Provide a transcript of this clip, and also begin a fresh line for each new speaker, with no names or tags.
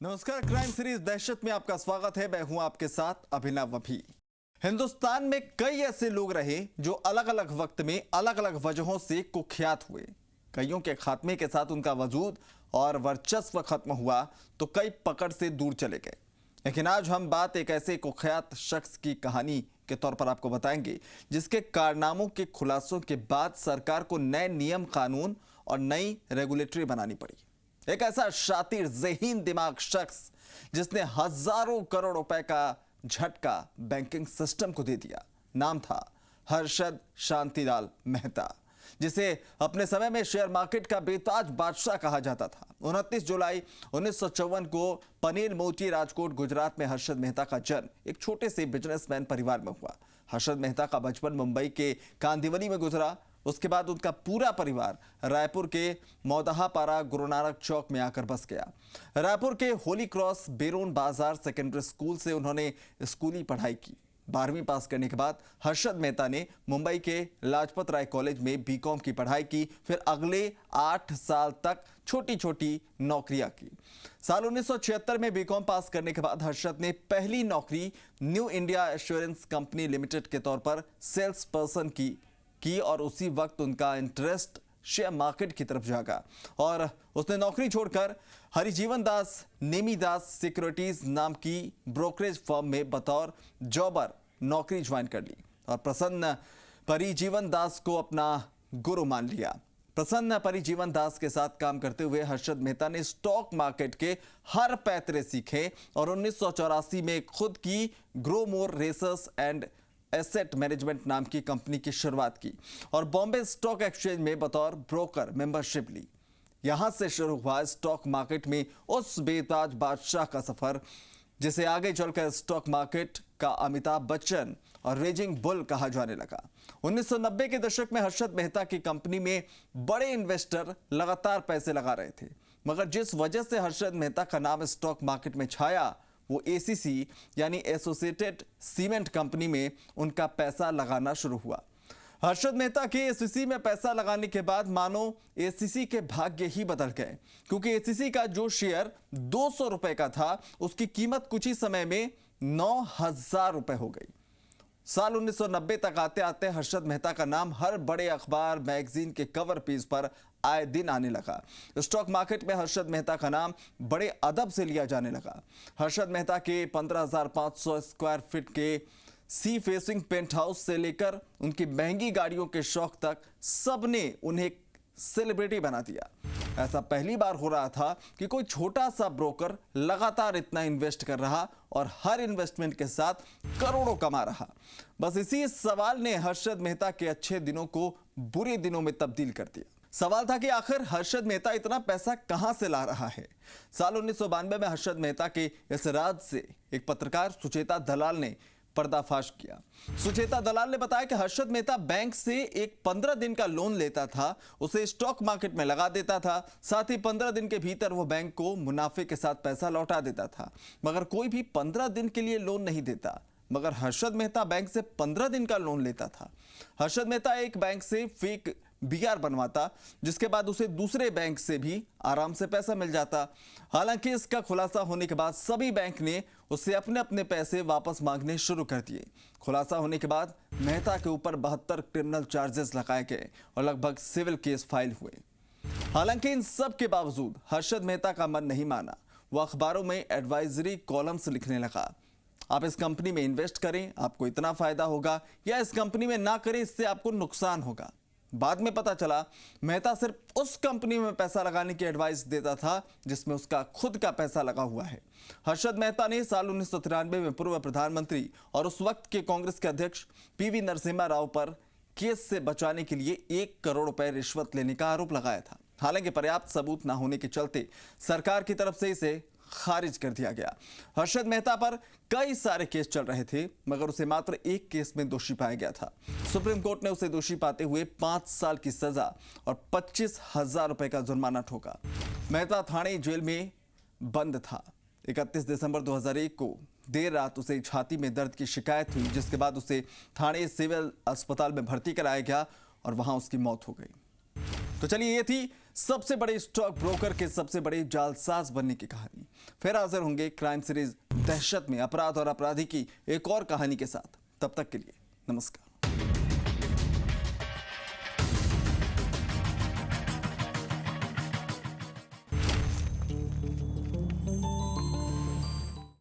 नमस्कार, crime series दहशत में आपका स्वागत है। मैं हूं आपके साथ अभिनव अभी। हिंदुस्तान में कई ऐसे लोग रहे जो अलग अलग वक्त में अलग अलग वजहों से कुख्यात हुए। कईयों के खात्मे के साथ उनका वजूद और वर्चस्व खत्म हुआ तो कई पकड़ से दूर चले गए। लेकिन आज हम बात एक ऐसे कुख्यात शख्स की कहानी के तौर पर आपको बताएंगे जिसके कारनामों के खुलासों के बाद सरकार को नए नियम कानून और नई रेगुलेटरी बनानी पड़ी। एक ऐसा शातिर ज़हीन दिमाग शख्स जिसने हजारों करोड़ रुपए का झटका बैंकिंग सिस्टम को दे दिया। नाम था हर्षद शांतिलाल मेहता, जिसे अपने समय में शेयर मार्केट का बेताज बादशाह कहा जाता था। 29 जुलाई 1954 को पनीर मोती, राजकोट, गुजरात में हर्षद मेहता का जन्म एक छोटे से बिजनेसमैन परिवार में हुआ। हर्षद मेहता का बचपन मुंबई के कांदिवली में गुजरा। उसके बाद उनका पूरा परिवार रायपुर के मौदहापारा गुरु नानक चौक में आकर बस गया। रायपुर के होली क्रॉस बेरोन बाजार सेकेंडरी स्कूल से उन्होंने स्कूली पढ़ाई की। 12वीं पास करने के बाद हर्षद मेहता ने मुंबई के लाजपत राय कॉलेज में बीकॉम की पढ़ाई की। फिर अगले 8 साल तक छोटी छोटी नौकरियां की। साल 1976 में बीकॉम पास करने के बाद हर्षद ने पहली नौकरी new India assurance company limited के तौर पर सेल्स पर्सन की और उसी वक्त उनका इंटरेस्ट शेयर मार्केट की तरफ जागा और उसने नौकरी छोड़कर हरिजीवन दास नेमीदास सिक्योरिटीज नाम की ब्रोकरेज फर्म में बतौर जॉबर नौकरी ज्वाइन कर ली और प्रसन्न परिजीवन दास को अपना गुरु मान लिया। प्रसन्न परिजीवन दास के साथ काम करते हुए हर्षद मेहता ने स्टॉक मार्केट के हर पैतरे सीखे और 1984 में खुद की grow more racers and asset management नाम की कंपनी की शुरुआत की और बॉम्बे स्टॉक एक्सचेंज में बतौर ब्रोकर मेंबरशिप ली। यहां से शुरू हुआ स्टॉक मार्केट में उस बेताज बादशाह का सफर जिसे आगे चलकर स्टॉक मार्केट का अमिताभ बच्चन और रेजिंग बुल कहा जाने लगा। 1990 के दशक में हर्षद मेहता की कंपनी में बड़े इन्वेस्टर लगातार पैसे लगा रहे थे, मगर जिस वजह से हर्षद मेहता का नाम स्टॉक मार्केट में छाया वो एसीसी यानी एसोसिएटेड सीमेंट कंपनी में उनका पैसा लगाना शुरू हुआ। हर्षद मेहता के एसीसी में पैसा लगाने के बाद मानो एसीसी के भाग्य ही बदल गए, क्योंकि एसीसी का जो शेयर 200 रुपए का था उसकी कीमत कुछ ही समय में 9,000 रुपए हो गई। साल 1990 तक आते आते हर्षद मेहता का नाम हर बड़े अखबार मैगजीन के कवर पेज पर आए दिन आने लगा। स्टॉक मार्केट में हर्षद मेहता का नाम बड़े अदब से लिया जाने लगा। हर्षद मेहता के 15,500 स्क्वायर फीट के सी फेसिंग पेंट हाउस से लेकर उनकी महंगी गाड़ियों के शौक तक सबने उन्हें सेलिब्रिटी बना दिया। ऐसा पहली बार हो रहा था कि कोई छोटा सा ब्रोकर लगातार इतना इन्वेस्ट कर रहा और हर इन्वेस्टमेंट के साथ करोड़ों कमा रहा। बस इसी सवाल ने हर्षद मेहता के अच्छे दिनों को बुरे दिनों में तब्दील कर दिया। सवाल था कि आखिर हर्षद मेहता इतना पैसा कहां से ला रहा है। साल 1992 में हर्षद मेहता के इस राज से एक पत्रकार सुचेता दलाल ने पर्दाफाश किया। सुचेता दलाल ने बताया कि हर्षद मेहता बैंक से एक 15 दिन का लोन लेता था, उसे स्टॉक मार्केट में लगा देता था, साथ ही 15 दिन के भीतर वो बैंक को मुनाफे के साथ पैसा लौटा देता था। मगर कोई भी 15 दिन के लिए लोन नहीं देता, मगर हर्षद मेहता बैंक से 15 दिन का लोन लेता था। हर्षद मेहता एक बैंक से फेक बीआर बनवाता, जिसके बाद उसे दूसरे बैंक से भी आराम से पैसा मिल जाता। हालांकि इसका खुलासा होने के बाद सभी बैंक ने उससे अपने अपने पैसे वापस मांगने शुरू कर दिए। खुलासा होने के बाद मेहता के ऊपर 72 क्रिमिनल चार्जेस लगाए गए और लगभग सिविल केस फाइल हुए। हालांकि इन सब के बावजूद हर्षद मेहता का मन नहीं माना। वो अखबारों में एडवाइजरी कॉलम्स लिखने लगा। आप इस कंपनी में इन्वेस्ट करें, आपको इतना फायदा होगा, या इस कंपनी में ना करें, इससे आपको नुकसान होगा। बाद में पता चला मेहता सिर्फ उस कंपनी में पैसा लगाने की एडवाइस देता था जिसमें उसका खुद का पैसा लगा हुआ है। हर्षद मेहता ने साल 1993 में पूर्व प्रधानमंत्री और उस वक्त के कांग्रेस के अध्यक्ष पीवी नरसिम्हा राव पर केस से बचाने के लिए 1 करोड़ रुपए रिश्वत लेने का आरोप लगाया था। हालांकि पर्याप्त सबूत न होने के चलते सरकार की तरफ से इसे खारिज कर दिया गया। हर्षद मेहता पर कई सारे केस चल रहे थे, मगर उसे मात्र एक केस में दोषी पाया गया था। सुप्रीम कोर्ट ने उसे दोषी पाते हुए 5 साल की सजा और 25,000 रुपए का जुर्माना ठोका। मेहता थाने जेल में बंद था। 31 दिसंबर 2001 को देर रात उसे छाती में दर्द की शिकायत हुई, जिसके बाद उसे थाने सिविल अस्पताल में भर्ती कराया गया और वहां उसकी मौत हो गई। तो चलिए, ये थी सबसे बड़े स्टॉक ब्रोकर के सबसे बड़े जालसाज बनने की कहानी। फिर हाजिर होंगे क्राइम सीरीज दहशत में अपराध और अपराधी की एक और कहानी के साथ। तब तक के लिए नमस्कार।